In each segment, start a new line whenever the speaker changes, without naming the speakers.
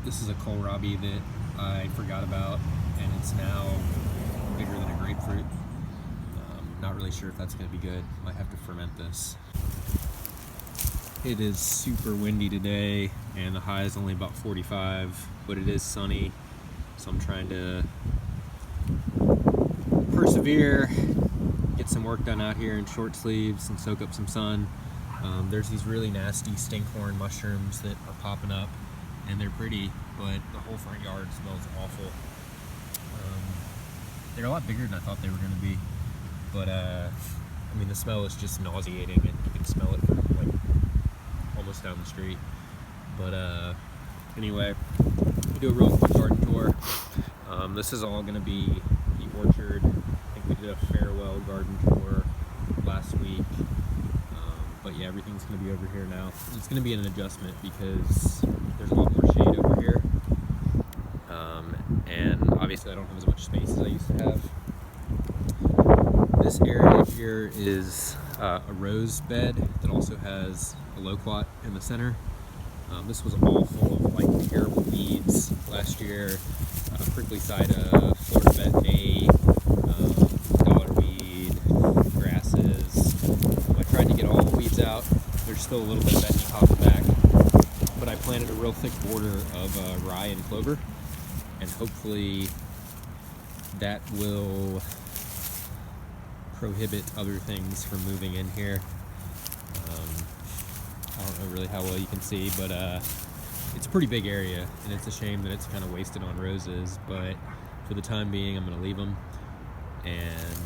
This is a kohlrabi that I forgot about, and it's now bigger than a grapefruit. Not really sure if that's going to be good. Might have to ferment this. It is super windy today, and the high is only about 45, but it is sunny, so I'm trying to persevere, get some work done out here in short sleeves and soak up some sun. There's these really nasty stinkhorn mushrooms that are popping up, and they're pretty, but the whole front yard smells awful. They're a lot bigger than I thought they were going to be, but I mean, the smell is just nauseating, and you can smell it from like almost down the street. But anyway, we'll do a real quick garden tour. This is all going to be the orchard. I think we did a farewell garden tour last week. But yeah, everything's going to be over here now. It's going to be an adjustment because there's a lot more shade over here. And obviously I don't have as much space as I used to have. This area here is a rose bed that also has a loquat in the center. This was all full of like terrible weeds last year. Prickly Sida, Florida Betony, dollarweed, grasses. I tried to get all the weeds out. There's still a little bit of Betony popping back, but I planted a real thick border of rye and clover, and hopefully that will prohibit other things from moving in here. I don't know really how well you can see, but it's a pretty big area, and it's a shame that it's kind of wasted on roses, but for the time being I'm going to leave them. And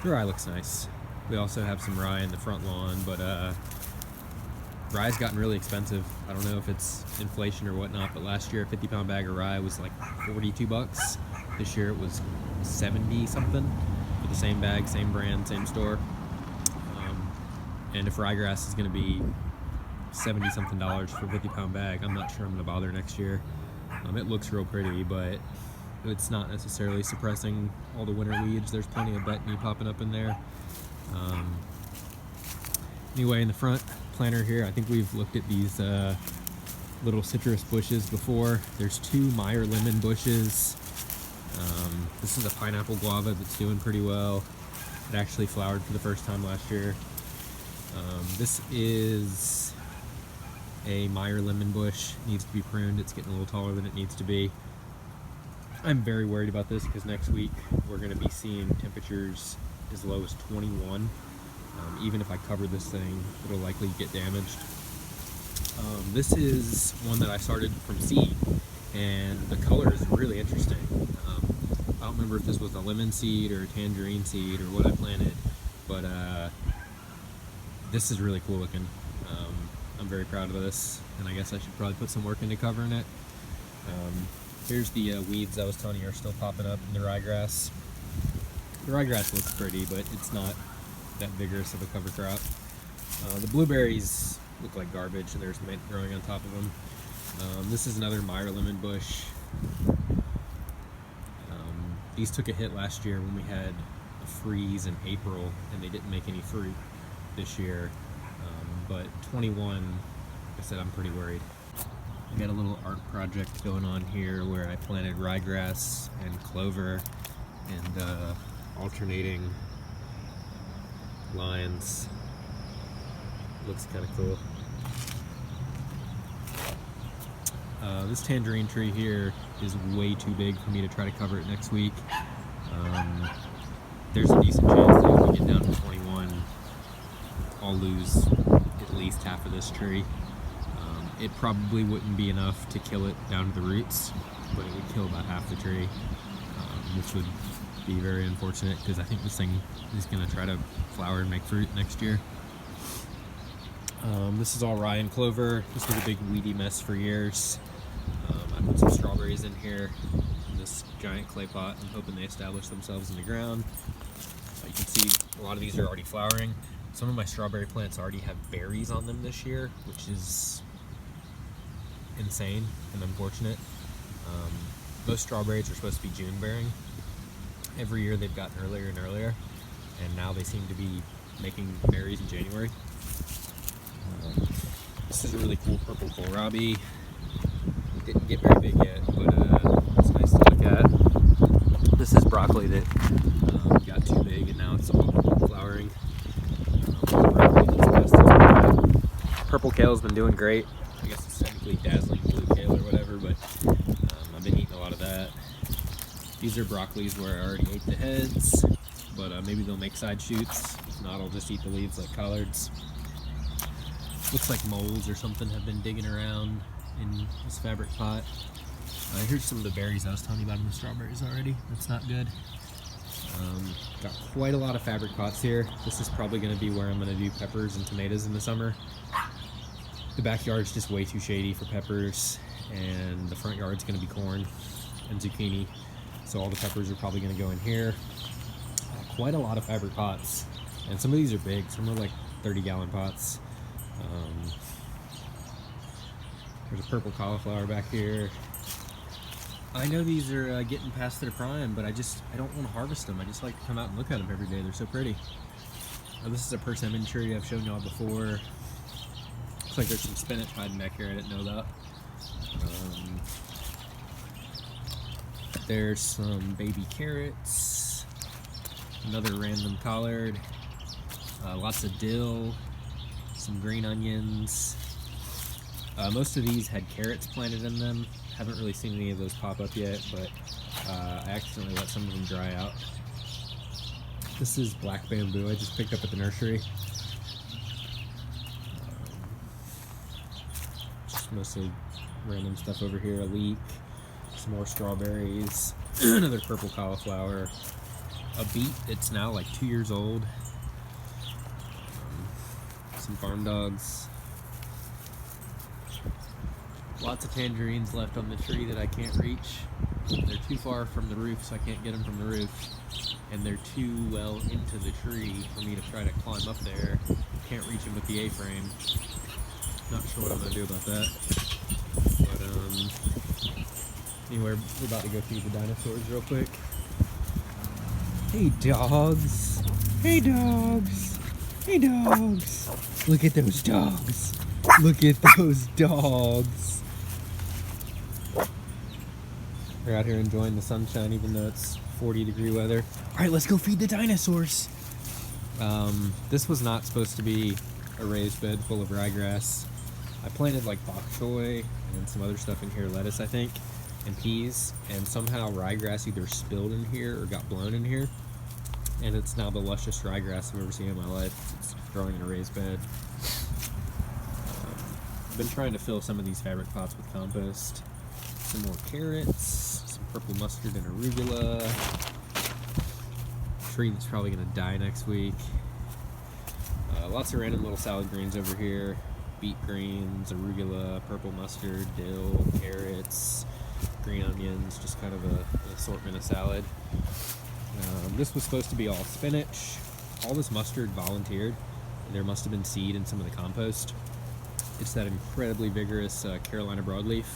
the rye looks nice. We also have some rye in the front lawn, but rye's gotten really expensive. I don't know if it's inflation or whatnot, but last year a 50-pound bag of rye was like 42 bucks. This year it was 70 something for the same bag, same brand, same store. And if ryegrass is going to be 70 something dollars for a 50-pound bag, I'm not sure I'm going to bother next year. It looks real pretty, but it's not necessarily suppressing all the winter weeds. There's plenty of betony popping up in there. Anyway, in the front planter here, I think we've looked at these little citrus bushes before. There's 2 Meyer lemon bushes. This is a pineapple guava that's doing pretty well. It actually flowered for the first time last year. This is a Meyer lemon bush. It needs to be pruned. It's getting a little taller than it needs to be. I'm very worried about this because next week we're going to be seeing temperatures as low as 21. Even if I cover this thing, it'll likely get damaged. This is one that I started from seed, and the color is really interesting. I don't remember if this was a lemon seed or a tangerine seed or what I planted, but this is really cool looking. I'm very proud of this, and I guess I should probably put some work into covering it. Here's the weeds I was telling you are still popping up in the ryegrass. The ryegrass looks pretty, but it's not that vigorous of a cover crop. The blueberries look like garbage, and there's mint growing on top of them. This is another Meyer lemon bush. These took a hit last year when we had a freeze in April, and they didn't make any fruit this year. But 21, like I said, I'm pretty worried. I got a little art project going on here where I planted ryegrass and clover and alternating lines. Looks kind of cool. This tangerine tree here is way too big for me to try to cover it next week. There's a decent chance that if we get down to 21, I'll lose at least half of this tree. It probably wouldn't be enough to kill it down to the roots, but it would kill about half the tree, which would be very unfortunate because I think this thing is going to try to flower and make fruit next year. This is all rye and clover. This was a big weedy mess for years. I put some strawberries in here in this giant clay pot. I'm hoping they establish themselves in the ground. You can see a lot of these are already flowering. Some of my strawberry plants already have berries on them this year, which is insane and unfortunate. Most strawberries are supposed to be June bearing. Every year they've gotten earlier and earlier, and now they seem to be making berries in January. This is a really cool purple kohlrabi. Didn't get very big yet, but it's nice to look at. This is broccoli that got too big and now it's all flowering. Broccoli that's purple kale's been doing great. I guess it's technically dazzling blue kale or whatever, but I've been eating a lot of that. These are broccolis where I already ate the heads, but maybe they'll make side shoots. If not, I'll just eat the leaves like collards. Looks like moles or something have been digging around in this fabric pot. Here's some of the berries I was telling you about in the strawberries already. That's not good. Got quite a lot of fabric pots here. This is probably going to be where I'm going to do peppers and tomatoes in the summer. The backyard's just way too shady for peppers, and the front yard's going to be corn and zucchini. So all the peppers are probably going to go in here. Quite a lot of fabric pots, and some of these are big. Some are like 30-gallon pots. There's a purple cauliflower back here. I know these are getting past their prime, but I don't want to harvest them. I just like to come out and look at them every day. They're so pretty. This is a persimmon tree I've shown y'all before. Looks like there's some spinach hiding back here I didn't know about. There's some baby carrots. Another random collard. Lots of dill. Some green onions. Most of these had carrots planted in them. Haven't really seen any of those pop up yet, but I accidentally let some of them dry out. This is black bamboo I just picked up at the nursery. Just mostly random stuff over here. A leek, some more strawberries, another purple cauliflower, a beet that's now like 2 years old, some farm dogs. Lots of tangerines left on the tree that I can't reach. They're too far from the roof, so I can't get them from the roof. And they're too well into the tree for me to try to climb up there. Can't reach them with the A-frame. Not sure what I'm going to do about that. But, anyway, we're about to go feed the dinosaurs real quick. Hey, dogs. Hey, dogs. Hey, dogs. Look at those dogs. Look at those dogs. They're out here enjoying the sunshine even though it's 40-degree weather. Alright, let's go feed the dinosaurs. This was not supposed to be a raised bed full of ryegrass. I planted like bok choy and some other stuff in here, lettuce I think, and peas, and somehow ryegrass either spilled in here or got blown in here, and it's now the lushest ryegrass I've ever seen in my life. It's growing in a raised bed. I've been trying to fill some of these fabric pots with compost. Some more carrots, some purple mustard and arugula. Tree that's probably going to die next week. Lots of random little salad greens over here. Beet greens, arugula, purple mustard, dill, carrots, green onions, just kind of an assortment of salad. This was supposed to be all spinach. All this mustard volunteered. There must have been seed in some of the compost. It's that incredibly vigorous Carolina broadleaf.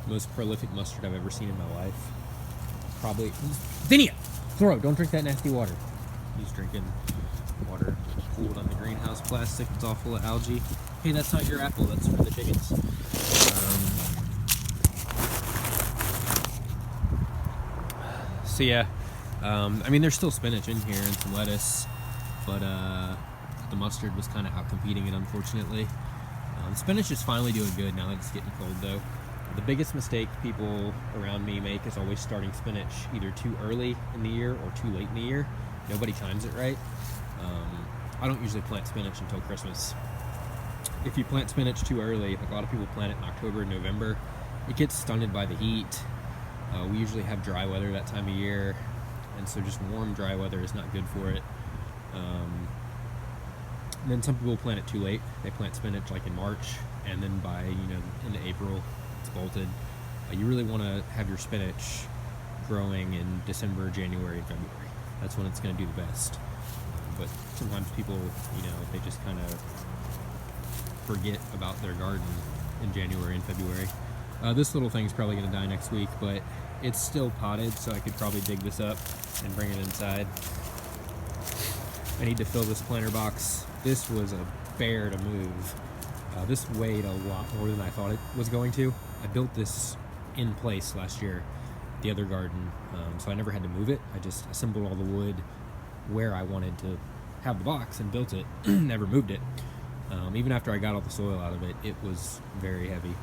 Most prolific mustard I've ever seen in my life. Probably. Zinnia! Throw! Don't drink that nasty water. He's drinking water pooled on the greenhouse plastic. It's all full of algae. Hey, that's not your apple. That's for the chickens. So yeah. I mean, there's still spinach in here and some lettuce, but the mustard was kind of out competing it, unfortunately. Spinach is finally doing good now that it's getting cold, though. The biggest mistake people around me make is always starting spinach either too early in the year or too late in the year. Nobody times it right. I don't usually plant spinach until Christmas. If you plant spinach too early, like a lot of people plant it in October and November, it gets stunted by the heat. We usually have dry weather that time of year, and so just warm, dry weather is not good for it. And then some people plant it too late. They plant spinach like in March, and then by into April, it's bolted. You really want to have your spinach growing in December, January, and February. That's when it's going to do the best. But sometimes people, they just kind of forget about their garden in January and February. This little thing's probably going to die next week, but it's still potted, so I could probably dig this up and bring it inside. I need to fill this planter box. This was a bear to move. This weighed a lot more than I thought it was going to. I built this in place last year, the other garden, so I never had to move it. I just assembled all the wood where I wanted to have the box and built it. Never moved it. Even after I got all the soil out of it, it was very heavy.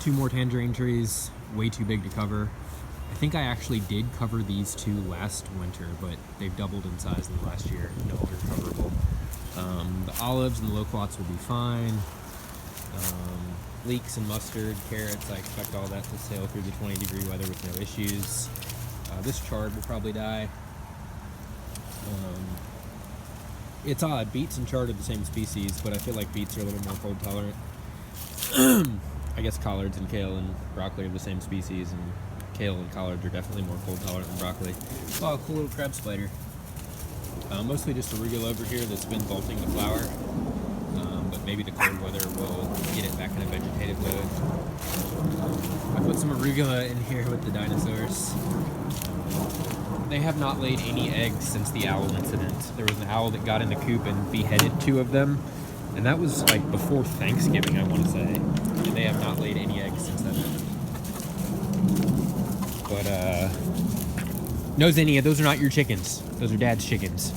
2 more tangerine trees, way too big to cover. I think I actually did cover these 2 last winter, but they've doubled in size in the last year, no longer coverable. The olives and the loquats will be fine. Leeks and mustard, carrots, I expect all that to sail through the 20-degree weather with no issues. This chard will probably die. It's odd, beets and chard are the same species, but I feel like beets are a little more cold tolerant. I guess collards and kale and broccoli are the same species, and kale and collards are definitely more cold tolerant than broccoli. Oh, a cool little crab spider. Mostly just arugula over here that's been bolting the flower, but maybe the cold weather will get it back in a vegetative mode. I put some arugula in here with the dinosaurs. They have not laid any eggs since the owl incident. There was an owl that got in the coop and beheaded 2 of them, and that was like before Thanksgiving, I want to say. And they have not laid any eggs since that happened. But no, Zinnia, those are not your chickens. Those are Dad's chickens.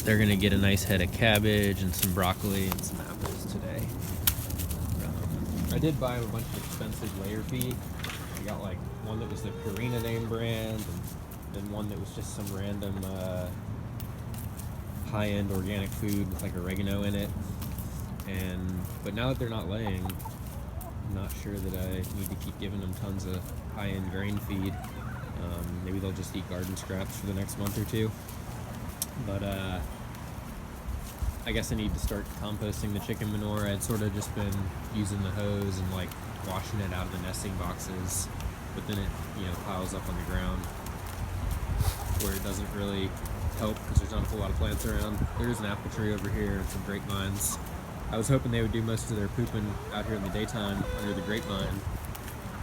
They're gonna get a nice head of cabbage and some broccoli and some apples today. I did buy a bunch of expensive layer feed. I got like one that was the Purina name brand, and then one that was just some random high-end organic food with like oregano in it. But now that they're not laying, I'm not sure that I need to keep giving them tons of high-end grain feed. Maybe they'll just eat garden scraps for the next month or 2. But I guess I need to start composting the chicken manure. I'd sort of just been using the hose and like washing it out of the nesting boxes, but then it, piles up on the ground where it doesn't really help because there's not a whole lot of plants around. There's an apple tree over here and some grapevines. I was hoping they would do most of their pooping out here in the daytime under the grapevine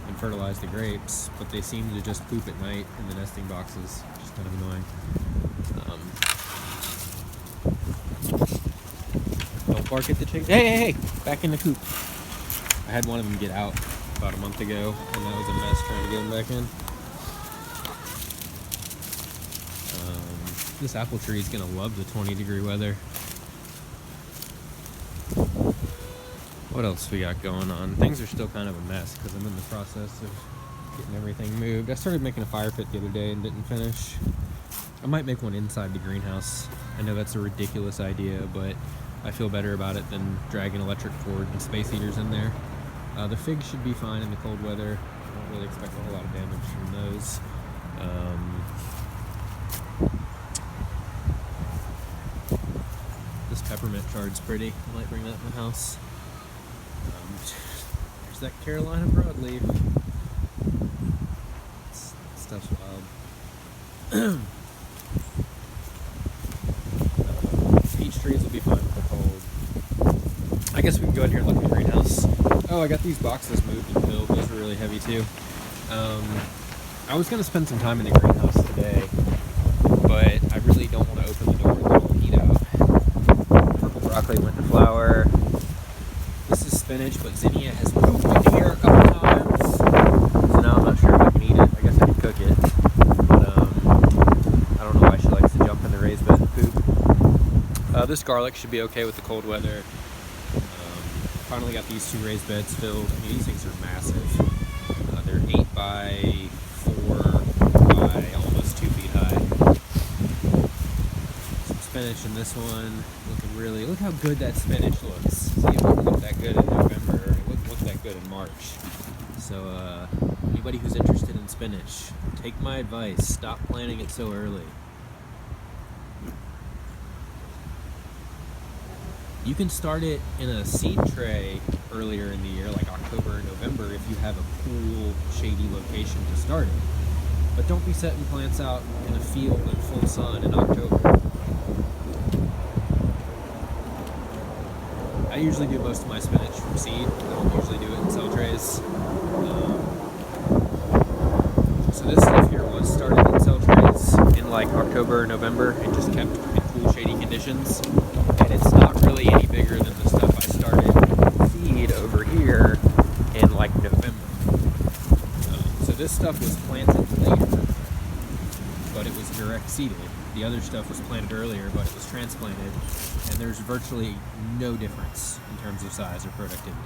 and fertilize the grapes, but they seem to just poop at night in the nesting boxes, which is kind of annoying. Don't bark at the chicken. Hey, back in the coop. I had one of them get out about a month ago, and that was a mess trying to get him back in. This apple tree is going to love the 20-degree weather. What else we got going on? Things are still kind of a mess because I'm in the process of getting everything moved. I started making a fire pit the other day and didn't finish. I might make one inside the greenhouse. I know that's a ridiculous idea, but I feel better about it than dragging electric cord and space heaters in there. The figs should be fine in the cold weather. I don't really expect a whole lot of damage from those. This peppermint chard's pretty. I might bring that in the house. There's that Carolina broadleaf. Stuff's wild. Peach trees will be fine with the cold. I guess we can go in here and look at the greenhouse. Oh, I got these boxes moved and filled. Those were really heavy too. I was going to spend some time in the greenhouse today, but I really don't want to open the door and let all the heat out. Purple broccoli went to flower. This is spinach, but Zinnia has moved in here a couple times, so now I'm not sure if I can eat it. I guess I could cook it, but I don't know why she likes to jump in the raised bed and poop. This garlic should be okay with the cold weather. Finally got these 2 raised beds filled. I mean, these things are massive. They're 8 by 4 by almost 2 feet high. Some spinach in this one. Look how good that spinach looks. See, it wouldn't look that good in November. It wouldn't look that good in March. So, anybody who's interested in spinach, take my advice. Stop planting it so early. You can start it in a seed tray earlier in the year, like October or November, if you have a cool, shady location to start it. But don't be setting plants out in a field in full sun in October. I usually do most of my spinach from seed. I don't usually do it in cell trays. So this stuff here was started in cell trays in like October or November and just kept in cool, shady conditions. and it's not really any bigger than the stuff I started seed over here in like November. So this stuff was planted later, but it was direct seeded. The other stuff was planted earlier, but it was transplanted, and there's virtually no difference in terms of size or productivity.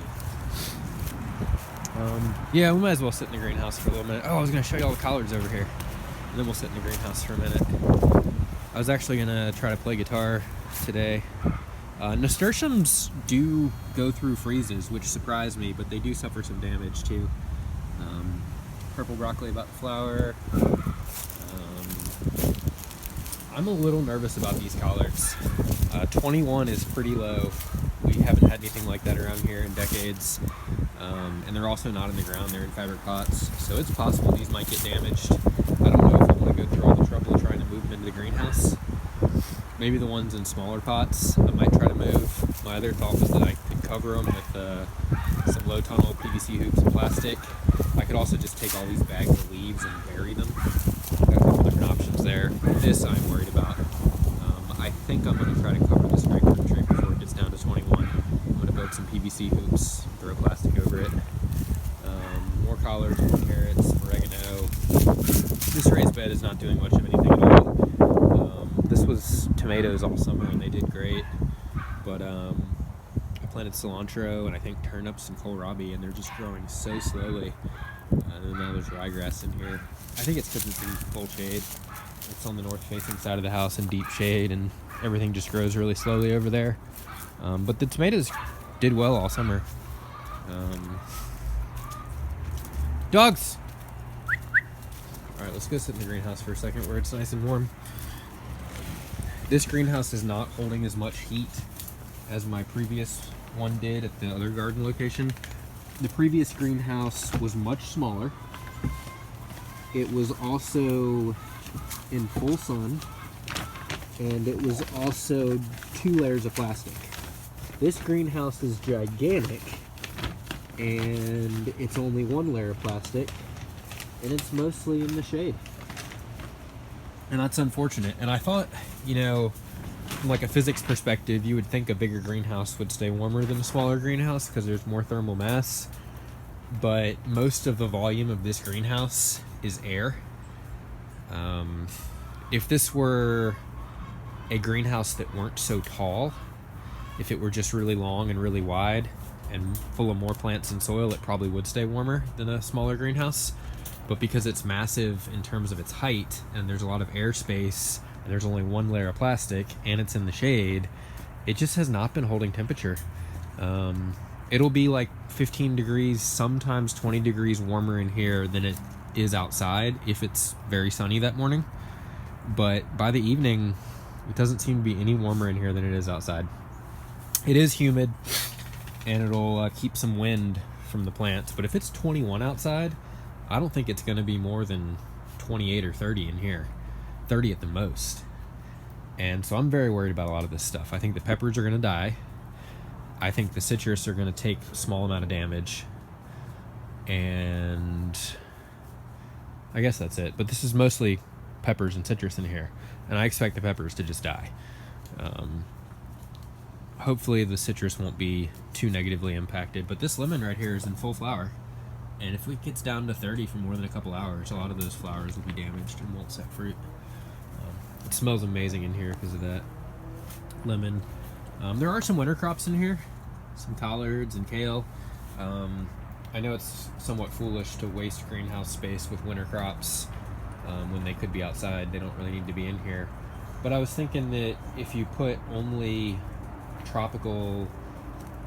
Yeah, we might as well sit in the greenhouse for a little minute. Oh, I was going to show you all the collards over here, and then we'll sit in the greenhouse for a minute. I was actually going to try to play guitar today. Nasturtiums do go through freezes, which surprised me, but they do suffer some damage too. Purple broccoli about to flower. I'm a little nervous about these collards. 21 is pretty low. We haven't had anything like that around here in decades. And they're also not in the ground, they're in fabric pots. So it's possible these might get damaged. I don't know if I want to go through all the trouble of trying to move them into the greenhouse. Maybe the ones in smaller pots I might try to move. My other thought was that I could cover them with some low tunnel PVC hoops and plastic. I could also just take all these bags of leaves and bury them. Got a couple different options there. This I'm worried about. I think I'm going to try to cover this grapefruit tree before it gets down to 21. I'm going to build some PVC hoops, throw plastic over it. More collards, more carrots, some oregano. This raised bed is not doing much of anything at all. This was tomatoes all summer and they did great. But I planted cilantro and I think turnips and kohlrabi, and they're just growing so slowly. And now there's ryegrass in here. I think it's because it's in full shade. It's on the north facing side of the house in deep shade, and everything just grows really slowly over there. But the tomatoes did well all summer. Dogs! Alright, let's go sit in the greenhouse for a second where it's nice and warm. This greenhouse is not holding as much heat as my previous one did at the other garden location. The previous greenhouse was much smaller. It was also in full sun, and it was also 2 layers of plastic. This greenhouse is gigantic, and it's only 1 layer of plastic, and it's mostly in the shade. And that's unfortunate. And I thought, you know, from like a physics perspective, you would think a bigger greenhouse would stay warmer than a smaller greenhouse because there's more thermal mass. But most of the volume of this greenhouse is air. If this were a greenhouse that weren't so tall, if it were just really long and really wide and full of more plants and soil, it probably would stay warmer than a smaller greenhouse. But because it's massive in terms of its height, and there's a lot of airspace, and there's only 1 layer of plastic, and it's in the shade, it just has not been holding temperature. It'll be like 15 degrees, sometimes 20 degrees warmer in here than it is outside if it's very sunny that morning. But by the evening, it doesn't seem to be any warmer in here than it is outside. It is humid, and it'll keep some wind from the plants. But if it's 21 outside, I don't think it's going to be more than 28 or 30 in here. 30 at the most. And so I'm very worried about a lot of this stuff. I think the peppers are going to die. I think the citrus are going to take a small amount of damage. And I guess that's it. But this is mostly peppers and citrus in here. And I expect the peppers to just die. Hopefully the citrus won't be too negatively impacted. But this lemon right here is in full flower. And if it gets down to 30 for more than a couple hours, a lot of those flowers will be damaged and won't set fruit. It smells amazing in here because of that lemon. There are some winter crops in here, some collards and kale. I know it's somewhat foolish to waste greenhouse space with winter crops when they could be outside. They don't really need to be in here. But I was thinking that if you put only tropical,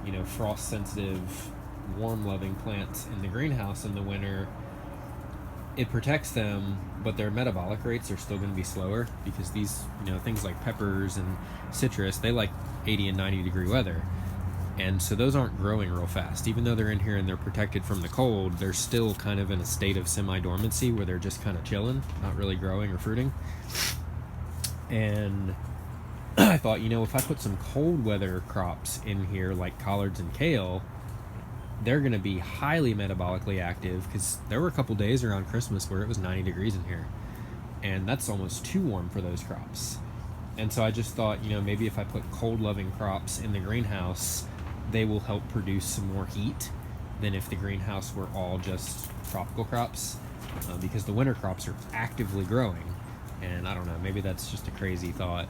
you know, frost-sensitive, warm-loving plants in the greenhouse in the winter, it protects them, but their metabolic rates are still going to be slower because these, you know, things like peppers and citrus, they like 80 and 90 degree weather. And so those aren't growing real fast. Even though they're in here and they're protected from the cold, they're still kind of in a state of semi-dormancy where they're just kind of chilling, not really growing or fruiting. And I thought, you know, if I put some cold weather crops in here like collards and kale, they're going to be highly metabolically active because there were a couple days around Christmas where it was 90 degrees in here. And that's almost too warm for those crops. And so I just thought, you know, maybe if I put cold loving crops in the greenhouse, they will help produce some more heat than if the greenhouse were all just tropical crops, because the winter crops are actively growing. And I don't know, maybe that's just a crazy thought.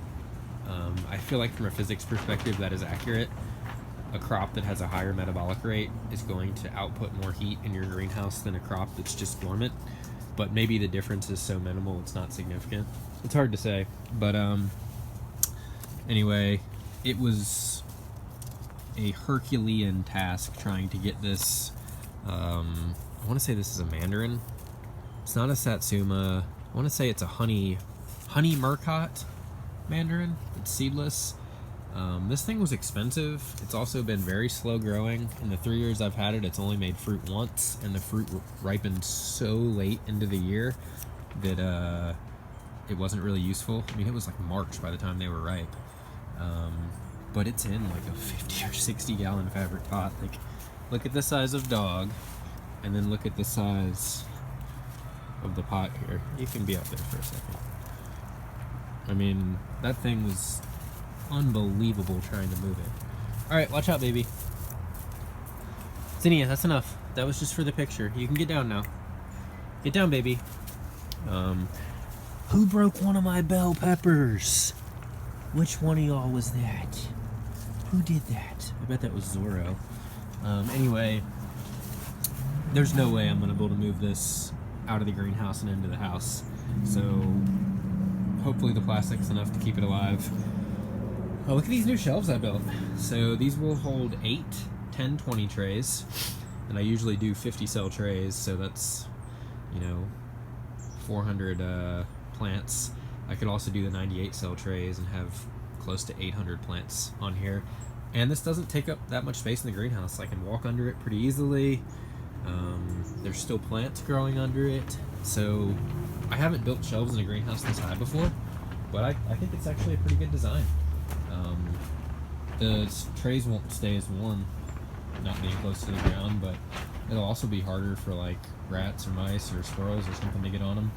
I feel like from a physics perspective that is accurate. A crop that has a higher metabolic rate is going to output more heat in your greenhouse than a crop that's just dormant, but maybe the difference is so minimal it's not significant. It's hard to say, but anyway, it was a Herculean task trying to get this. I want to say this is a mandarin. It's not a satsuma. I want to say it's a honey murcot mandarin. It's seedless. This thing was expensive. It's also been very slow growing. In the 3 years I've had it, it's only made fruit once, and the fruit ripened so late into the year that it wasn't really useful. I mean, it was like March by the time they were ripe. But it's in like a 50 or 60 gallon fabric pot. Like, look at the size of dog, and then look at the size of the pot here. You can be up there for a second. I mean, that thing was unbelievable trying to move it. Alright, watch out, baby. Zinnia, that's enough. That was just for the picture. You can get down now. Get down, baby. Who broke one of my bell peppers? Which one of y'all was that? Who did that? I bet that was Zorro. Anyway, there's no way I'm going to be able to move this out of the greenhouse and into the house. So, hopefully the plastic's enough to keep it alive. Oh, look at these new shelves I built. So these will hold 8, 10, 20 trays. And I usually do 50 cell trays, so that's, you know, 400 plants. I could also do the 98 cell trays and have close to 800 plants on here. And this doesn't take up that much space in the greenhouse. I can walk under it pretty easily. There's still plants growing under it. So I haven't built shelves in a greenhouse this high before, but I think it's actually a pretty good design. The trays won't stay as warm not being close to the ground, but it'll also be harder for like rats or mice or squirrels or something to get on them.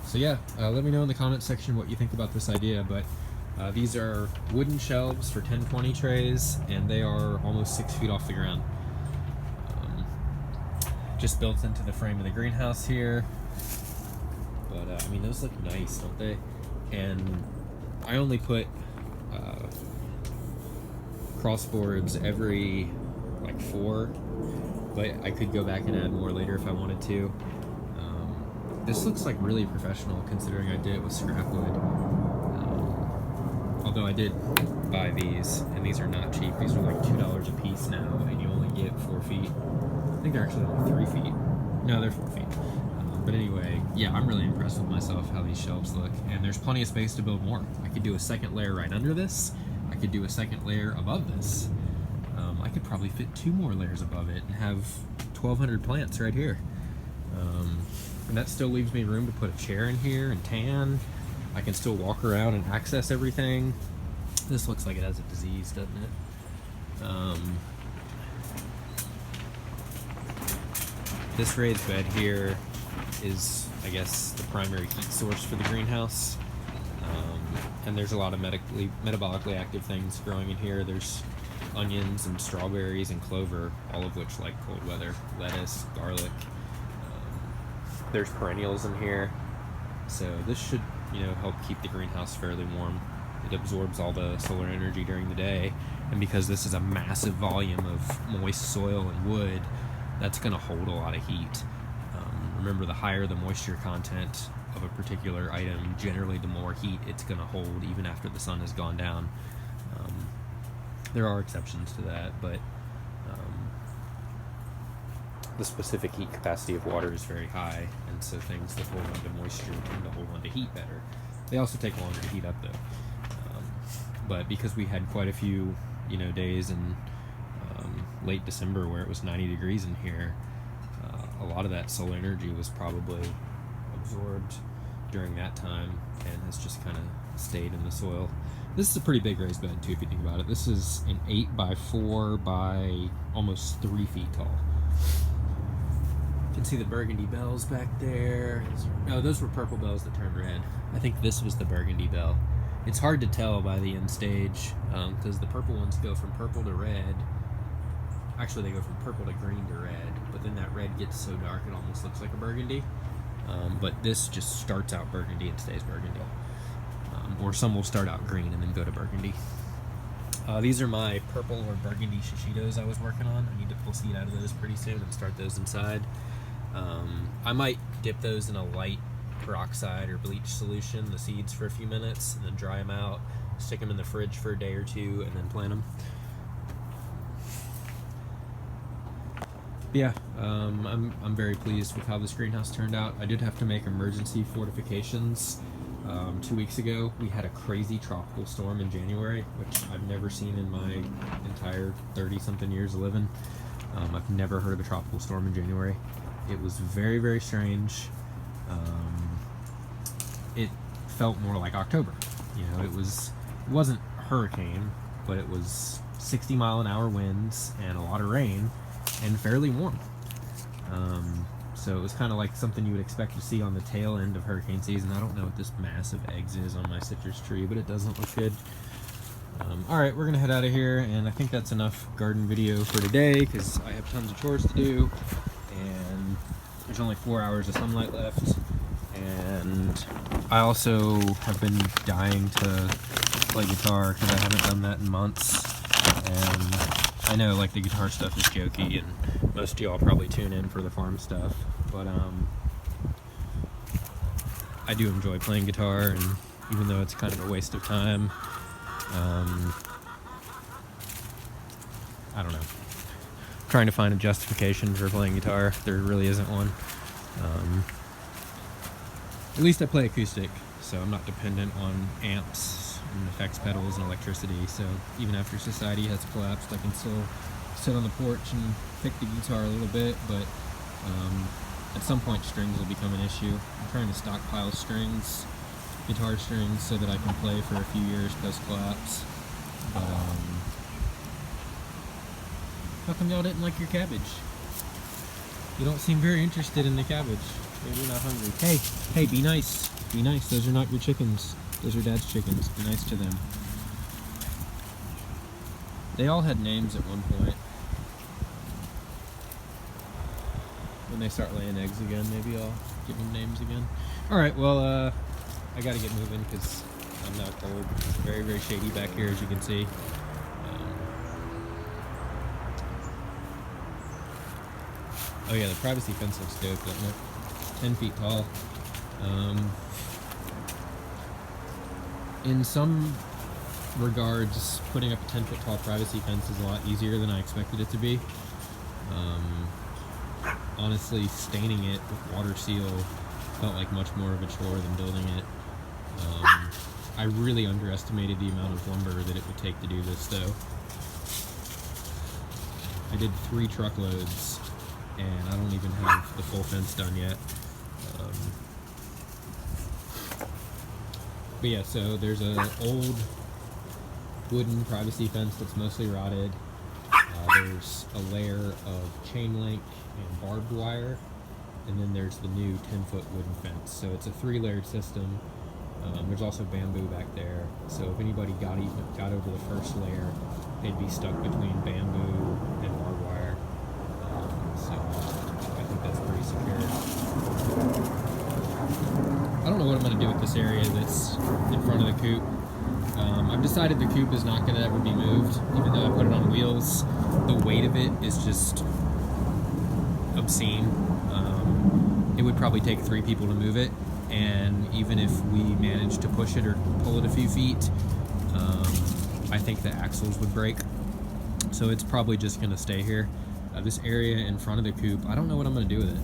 So yeah, let me know in the comments section what you think about this idea, but these are wooden shelves for 10-20 trays, and they are almost 6 feet off the ground. Just built into the frame of the greenhouse here, but I mean, those look nice, don't they? And I only put crossboards every like 4, but I could go back and add more later if I wanted to. This looks like really professional considering I did it with scrap wood. Although I did buy these, and these are not cheap. These are like $2 a piece now, and you only get 4 feet. I think they're actually only 3 feet. No, they're 4 feet. But anyway, yeah, I'm really impressed with myself how these shelves look, and there's plenty of space to build more. I could do a second layer right under this. I could do a second layer above this. I could probably fit 2 more layers above it and have 1,200 plants right here. And that still leaves me room to put a chair in here and tan. I can still walk around and access everything. This looks like it has a disease, doesn't it? This raised bed here is, I guess, the primary heat source for the greenhouse. And there's a lot of metabolically active things growing in here. There's onions and strawberries and clover, all of which like cold weather. Lettuce, garlic. There's perennials in here. So this should, you know, help keep the greenhouse fairly warm. It absorbs all the solar energy during the day. And because this is a massive volume of moist soil and wood, that's going to hold a lot of heat. Remember, the higher the moisture content of a particular item, generally the more heat it's going to hold even after the sun has gone down. There are exceptions to that, but the specific heat capacity of water is very high, and so things that hold onto moisture tend to hold onto heat better. They also take longer to heat up, though. But because we had quite a few, you know, days in late December where it was 90 degrees in here, a lot of that solar energy was probably absorbed during that time and has just kind of stayed in the soil. This is a pretty big raised bed too, if you think about it. This is an 8 by 4 by almost 3 feet tall. can see the burgundy bells back there. No, those were purple bells that turned red. I think this was the burgundy bell. It's hard to tell by the end stage because the purple ones go from purple to red. Actually, they go from purple to green to red, but then that red gets so dark it almost looks like a burgundy. But this just starts out burgundy and stays burgundy. Or some will start out green and then go to burgundy. These are my purple or burgundy shishitos I was working on. I need to pull seed out of those pretty soon and start those inside. I might dip those in a light peroxide or bleach solution, the seeds, for a few minutes, and then dry them out, stick them in the fridge for a day or two, and then plant them. Yeah, I'm very pleased with how this greenhouse turned out. I did have to make emergency fortifications 2 weeks ago. We had a crazy tropical storm in January, which I've never seen in my entire 30-something years of living. I've never heard of a tropical storm in January. It was very, very strange. It felt more like October. You know, it wasn't hurricane, but it was 60-mile-an-hour winds and a lot of rain and fairly warm. So it was kind of like something you would expect to see on the tail end of hurricane season. I don't know what this mass of eggs is on my citrus tree, but it doesn't look good. Alright, we're going to head out of here, and I think that's enough garden video for today because I have tons of chores to do, and there's only 4 hours of sunlight left. And I also have been dying to play guitar because I haven't done that in months. And I know, like, the guitar stuff is jokey, and most of y'all probably tune in for the farm stuff, but I do enjoy playing guitar, and even though it's kind of a waste of time, I don't know. Trying to find a justification for playing guitar. There really isn't one. At least I play acoustic, so I'm not dependent on amps and effects pedals and electricity, so even after society has collapsed, I can still sit on the porch and pick the guitar a little bit, but at some point strings will become an issue. I'm trying to stockpile strings, guitar strings, so that I can play for a few years post-collapse. But how come y'all didn't like your cabbage? You don't seem very interested in the cabbage. Maybe you're not hungry. Hey, be nice. Be nice. Those are not your chickens. Those are Dad's chickens. Be nice to them. They all had names at one point. When they start laying eggs again, maybe I'll give them names again. Alright, well, I gotta get moving because I'm now cold. It's very, very shady back here, as you can see. Oh yeah, the privacy fence looks dope, doesn't it? 10 feet tall. In some regards, putting up a 10-foot tall privacy fence is a lot easier than I expected it to be. Honestly, staining it with water seal felt like much more of a chore than building it. I really underestimated the amount of lumber that it would take to do this, though. I did 3 truckloads, and I don't even have the full fence done yet. But yeah, so there's an old wooden privacy fence that's mostly rotted. There's a layer of chain link and barbed wire, and then there's the new 10-foot wooden fence. So it's a 3-layered system. There's also bamboo back there, so if anybody got over the first layer, they'd be stuck between bamboo and barbed wire. So I think that's pretty secure. I don't know what I'm going to do with this area that's in front of the coop. I've decided the coop is not going to ever be moved, even though I put it on wheels. The weight of it is just obscene. It would probably take 3 people to move it, and even if we managed to push it or pull it a few feet, I think the axles would break. So it's probably just going to stay here. This area in front of the coop, I don't know what I'm going to do with it.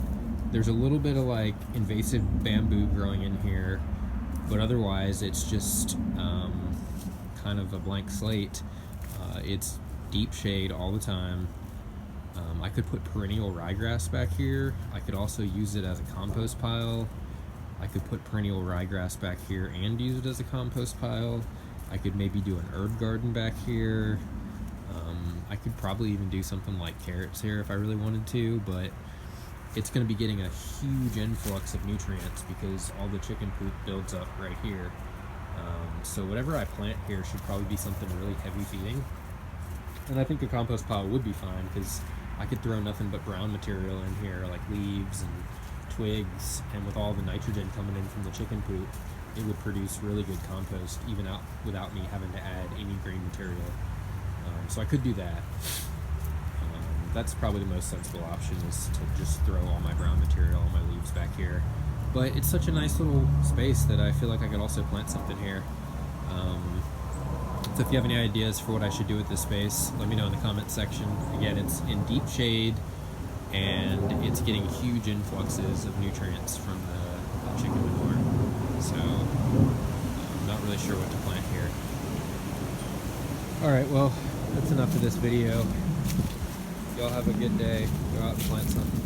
There's a little bit of like invasive bamboo growing in here, but otherwise it's just kind of a blank slate. It's deep shade all the time. I could put perennial ryegrass back here. I could also use it as a compost pile. I could put perennial ryegrass back here and use it as a compost pile. I could maybe do an herb garden back here. I could probably even do something like carrots here if I really wanted to, but it's going to be getting a huge influx of nutrients because all the chicken poop builds up right here. So whatever I plant here should probably be something really heavy feeding. And I think a compost pile would be fine because I could throw nothing but brown material in here, like leaves and twigs, and with all the nitrogen coming in from the chicken poop, it would produce really good compost even without me having to add any green material. So I could do that. That's probably the most sensible option, is to just throw all my brown material, all my leaves back here. But it's such a nice little space that I feel like I could also plant something here. So if you have any ideas for what I should do with this space, let me know in the comment section. Again, it's in deep shade and it's getting huge influxes of nutrients from the chicken manure. So I'm not really sure what to plant here. Alright, well, that's enough of this video. Y'all have a good day. Go out and plant something.